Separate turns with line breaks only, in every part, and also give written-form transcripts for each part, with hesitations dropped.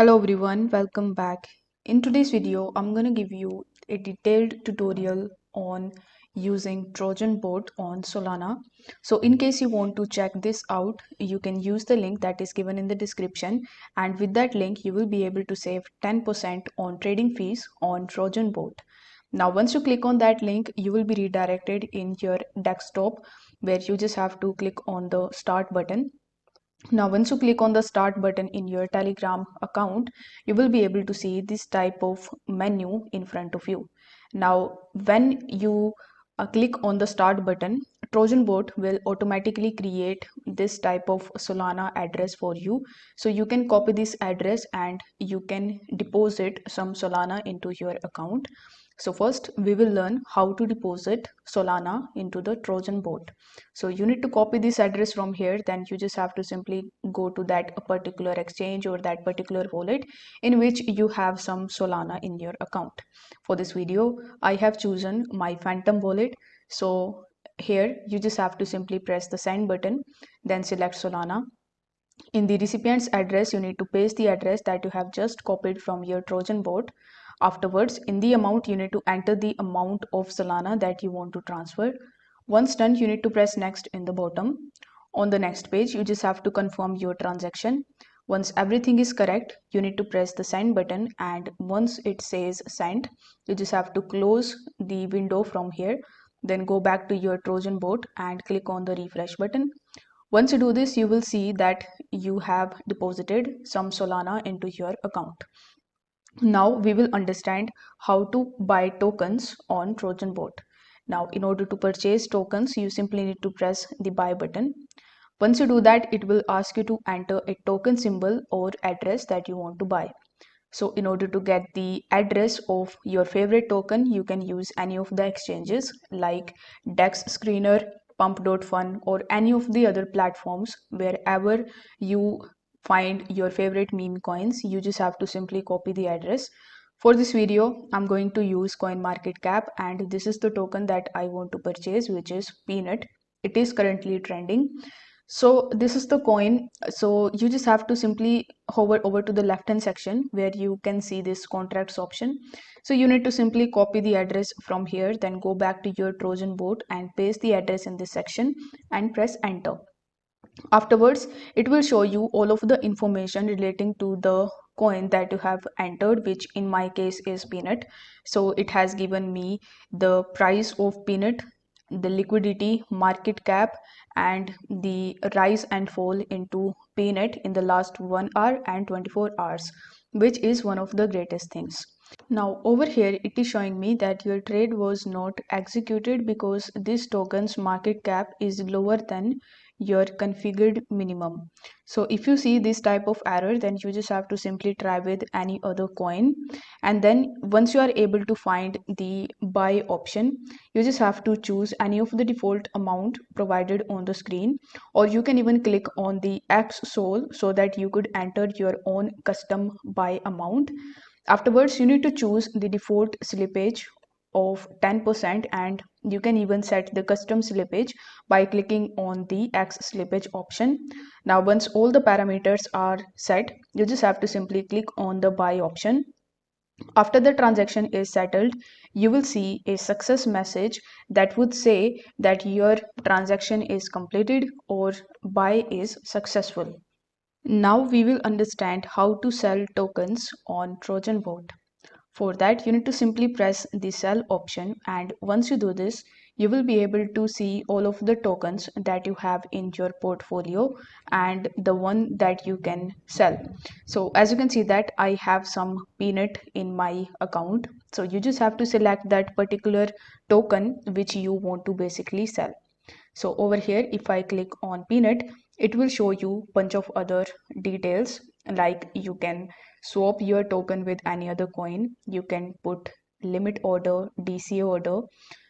Hello everyone, welcome back. In today's video, I'm going to give you a detailed tutorial on using Trojan Bot on Solana. So in case you want to check this out, you can use the link that is given in the description, and with that link you will be able to save 10% on trading fees on Trojan Bot. Now once you click on that link, you will be redirected in your desktop where you just have to click on the start button. Now, once you click on the start button in your Telegram account, you will be able to see this type of menu in front of you. Now, when you click on the start button, Trojan Bot will automatically create this type of Solana address for you. So you can copy this address and you can deposit some Solana into your account. So first we will learn how to deposit Solana into the Trojan Bot. So you need to copy this address from here, then you just have to simply go to that particular exchange or that particular wallet in which you have some Solana in your account. For this video, I have chosen my Phantom wallet. So here you just have to simply press the send button, then select Solana. In the recipient's address, you need to paste the address that you have just copied from your Trojan Bot. Afterwards, in the amount, you need to enter the amount of Solana that you want to transfer. Once done, you need to press next in the bottom. On the next page, you just have to confirm your transaction. Once everything is correct, you need to press the send button, and once it says sent, you just have to close the window from here. Then go back to your Trojan Bot and click on the refresh button. Once you do this, you will see that you have deposited some Solana into your account. Now we will understand how to buy tokens on Trojan Bot. Now, in order to purchase tokens, you simply need to press the buy button. Once you do that, it will ask you to enter a token symbol or address that you want to buy. So in order to get the address of your favorite token, you can use any of the exchanges like Dex Screener, Pump.fun, or any of the other platforms. Wherever you find your favorite meme coins, you just have to simply copy the address. For this video, I'm going to use CoinMarketCap, and this is the token that I want to purchase, which is Peanut. It is currently trending. So this is the coin. So you just have to simply hover over to the left hand section where you can see this contracts option. So you need to simply copy the address from here, then go back to your Trojan Bot and paste the address in this section and press enter. Afterwards, it will show you all of the information relating to the coin that you have entered, which in my case is Peanut. So it has given me the price of Peanut, the liquidity, market cap, and the rise and fall into Peanut in the last 1 hour and 24 hours, which is one of the greatest things. Now over here it is showing me that your trade was not executed because this token's market cap is lower than your configured minimum. So if you see this type of error, then you just have to simply try with any other coin, and then once you are able to find the buy option, you just have to choose any of the default amount provided on the screen, or you can even click on the X Sol so that you could enter your own custom buy amount. Afterwards, you need to choose the default slippage of 10%, and you can even set the custom slippage by clicking on the X slippage option. Now, once all the parameters are set, you just have to simply click on the buy option. After the transaction is settled, you will see a success message that would say that your transaction is completed or buy is successful. Now we will understand how to sell tokens on Trojan Bot. For that, you need to simply press the sell option, and once you do this, you will be able to see all of the tokens that you have in your portfolio and the one that you can sell. So as you can see that I have some Peanut in my account. So you just have to select that particular token which you want to basically sell. So over here, if I click on Peanut, it will show you a bunch of other details, like you can swap your token with any other coin, you can put limit order, DCA order.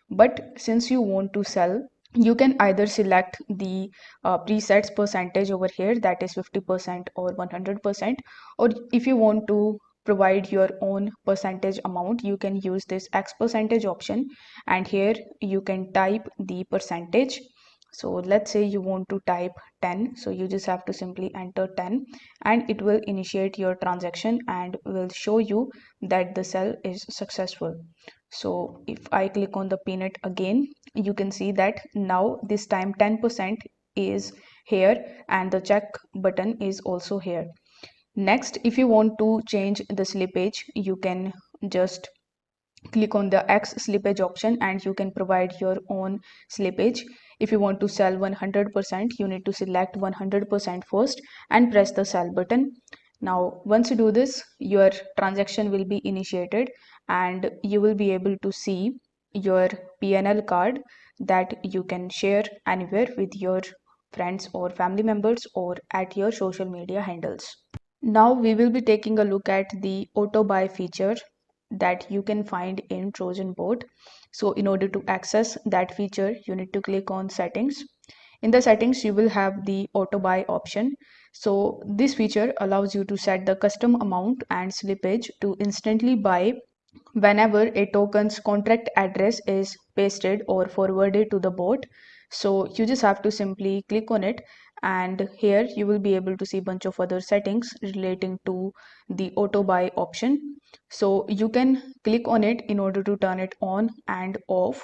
But since you want to sell, you can either select the presets percentage over here, that is 50% or 100%, or if you want to provide your own percentage amount, you can use this X percentage option, and here you can type the percentage. So let's say you want to type 10, so you just have to simply enter 10 and it will initiate your transaction and will show you that the sell is successful. So if I click on the peanut again, you can see that now this time 10% is here and the check button is also here. Next, if you want to change the slippage, you can just click on the X slippage option and you can provide your own slippage. If you want to sell 100%, you need to select 100% first and press the sell button. Now, once you do this, your transaction will be initiated and you will be able to see your PNL card that you can share anywhere with your friends or family members or at your social media handles. Now we will be taking a look at the auto buy feature that you can find in Trojan Bot. So in order to access that feature, you need to click on settings. In the settings, you will have the auto buy option. So this feature allows you to set the custom amount and slippage to instantly buy whenever a token's contract address is pasted or forwarded to the bot. So you just have to simply click on it and here you will be able to see a bunch of other settings relating to the auto buy option. So you can click on it in order to turn it on and off.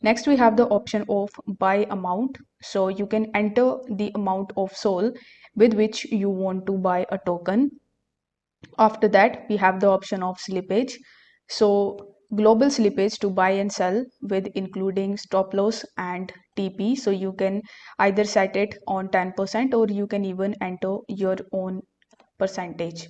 Next we have the option of buy amount. So you can enter the amount of SOL with which you want to buy a token. After that, we have the option of slippage. So global slippage to buy and sell with including stop loss and TP. So you can either set it on 10% or you can even enter your own percentage.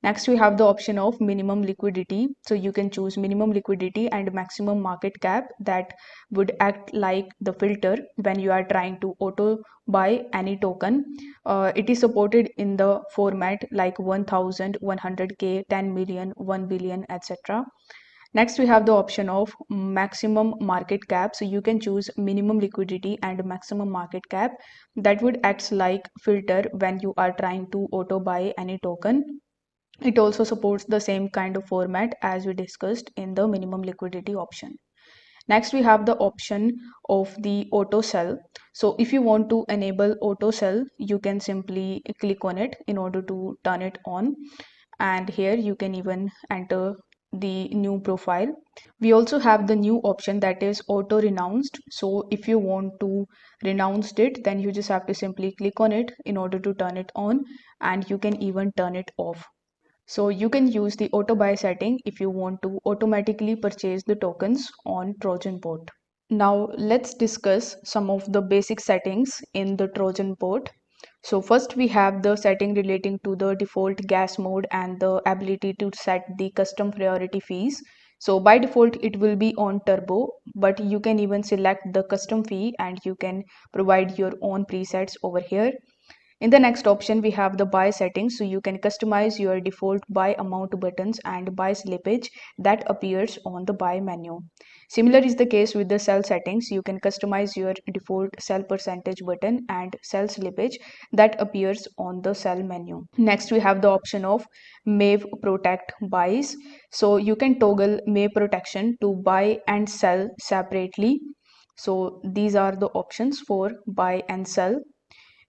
Next, we have the option of minimum liquidity. So you can choose minimum liquidity and maximum market cap that would act like the filter when you are trying to auto buy any token. It is supported in the format like 1000, 100K, 10 million, 1 billion, etc. Next, we have the option of maximum market cap. So you can choose minimum liquidity and maximum market cap that would act like filter when you are trying to auto buy any token. It also supports the same kind of format as we discussed in the minimum liquidity option. Next, we have the option of the auto sell. So if you want to enable auto sell, you can simply click on it in order to turn it on. And here you can even enter the new profile. We also have the new option that is auto renounced. So if you want to renounce it, then you just have to simply click on it in order to turn it on, and you can even turn it off. So you can use the auto buy setting if you want to automatically purchase the tokens on Trojan Bot. Now let's discuss some of the basic settings in the Trojan Bot. So first we have the setting relating to the default gas mode and the ability to set the custom priority fees. So by default it will be on turbo, but you can even select the custom fee and you can provide your own presets over here. In the next option, we have the buy settings. So you can customize your default buy amount buttons and buy slippage that appears on the buy menu. Similar is the case with the sell settings. You can customize your default sell percentage button and sell slippage that appears on the sell menu. Next, we have the option of Mave Protect buys. So you can toggle Mave protection to buy and sell separately. So these are the options for buy and sell.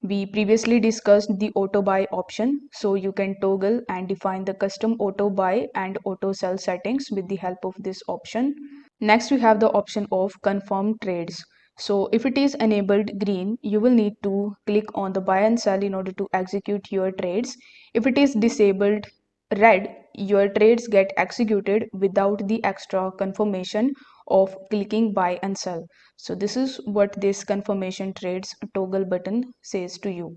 We previously discussed the auto buy option, so you can toggle and define the custom auto buy and auto sell settings with the help of this option. Next, we have the option of confirm trades. So if it is enabled green, you will need to click on the buy and sell in order to execute your trades. If it is disabled red, your trades get executed without the extra confirmation of clicking buy and sell. So this is what this confirmation trades toggle button says to you.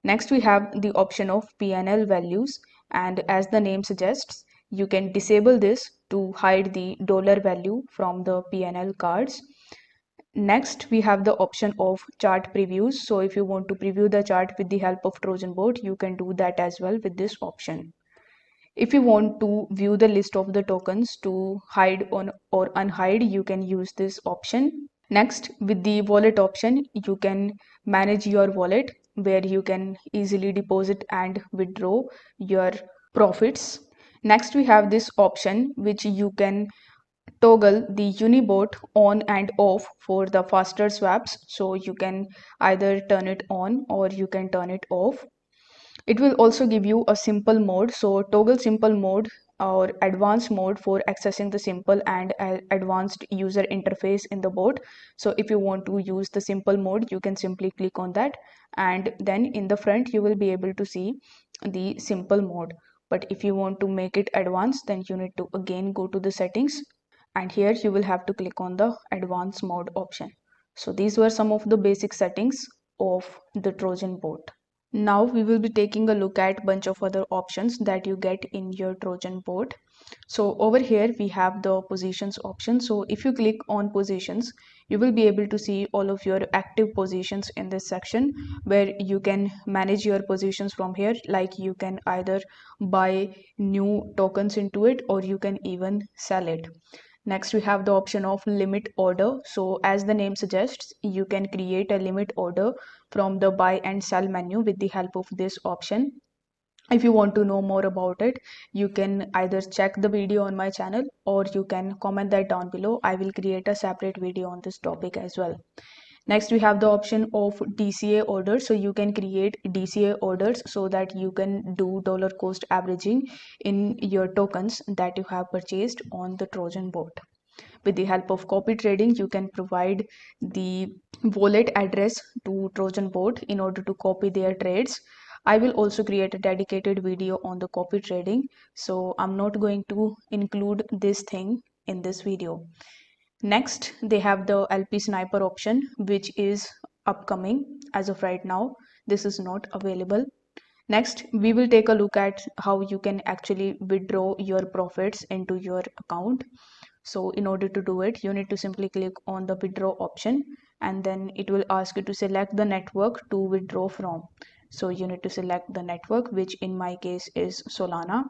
Next, we have the option of PNL values, and as the name suggests, you can disable this to hide the dollar value from the PNL cards. Next, we have the option of chart previews. So if you want to preview the chart with the help of Trojan Bot, you can do that as well with this option. If you want to view the list of the tokens to hide on or unhide, you can use this option. Next, with the wallet option, you can manage your wallet where you can easily deposit and withdraw your profits. Next, we have this option which you can toggle the Unibot on and off for the faster swaps. So you can either turn it on or you can turn it off. It will also give you a simple mode. So toggle simple mode or advanced mode for accessing the simple and advanced user interface in the bot. So if you want to use the simple mode, you can simply click on that, and then in the front you will be able to see the simple mode. But if you want to make it advanced, then you need to again go to the settings, and here you will have to click on the advanced mode option. So these were some of the basic settings of the Trojan bot. Now we will be taking a look at bunch of other options that you get in your Trojan bot. So over here we have the positions option. So if you click on positions, you will be able to see all of your active positions in this section, where you can manage your positions from here. Like you can either buy new tokens into it, or you can even sell it. Next, we have the option of limit order. So as the name suggests, you can create a limit order from the buy and sell menu with the help of this option. If you want to know more about it, you can either check the video on my channel, or you can comment that down below. I will create a separate video on this topic as well. Next, we have the option of DCA orders. So you can create DCA orders so that you can do dollar cost averaging in your tokens that you have purchased on the Trojan bot. With the help of copy trading, you can provide the wallet address to Trojan bot in order to copy their trades. I will also create a dedicated video on the copy trading, so I'm not going to include this thing in this video. Next, they have the LP sniper option, which is upcoming. As of right now, this is not available. Next, we will take a look at how you can actually withdraw your profits into your account. So in order to do it, you need to simply click on the withdraw option, and then it will ask you to select the network to withdraw from. So you need to select the network, which in my case is Solana.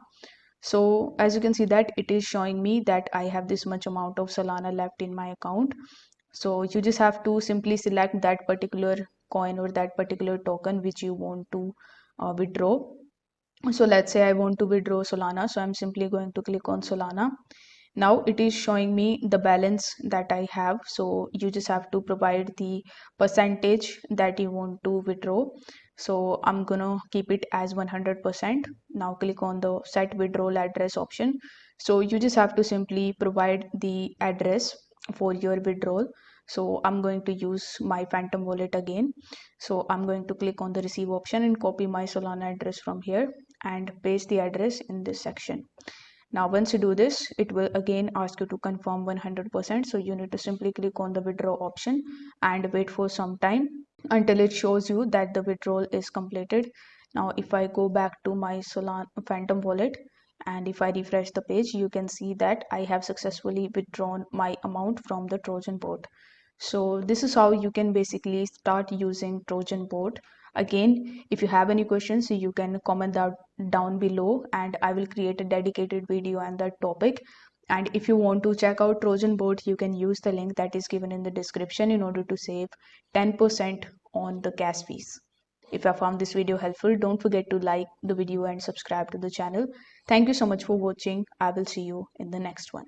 So as you can see that it is showing me that I have this much amount of Solana left in my account. So you just have to simply select that particular coin or that particular token which you want to withdraw. So let's say I want to withdraw Solana, so I'm simply going to click on Solana. Now it is showing me the balance that I have. So you just have to provide the percentage that you want to withdraw. So I'm gonna keep it as 100%. Now click on the set withdrawal address option. So you just have to simply provide the address for your withdrawal. So I'm going to use my Phantom wallet again. So I'm going to click on the receive option and copy my Solana address from here and paste the address in this section. Now once you do this, it will again ask you to confirm 100%. So you need to simply click on the withdraw option and wait for some time until it shows you that the withdrawal is completed. Now if I go back to my Solana Phantom wallet, and if I refresh the page, you can see that I have successfully withdrawn my amount from the Trojan bot. So this is how you can basically start using Trojan bot. Again, if you have any questions, you can comment that down below, and I will create a dedicated video on that topic. And if you want to check out Trojan bot, you can use the link that is given in the description in order to save 10% on the gas fees. If you found this video helpful, don't forget to like the video and subscribe to the channel. Thank you so much for watching. I will see you in the next one.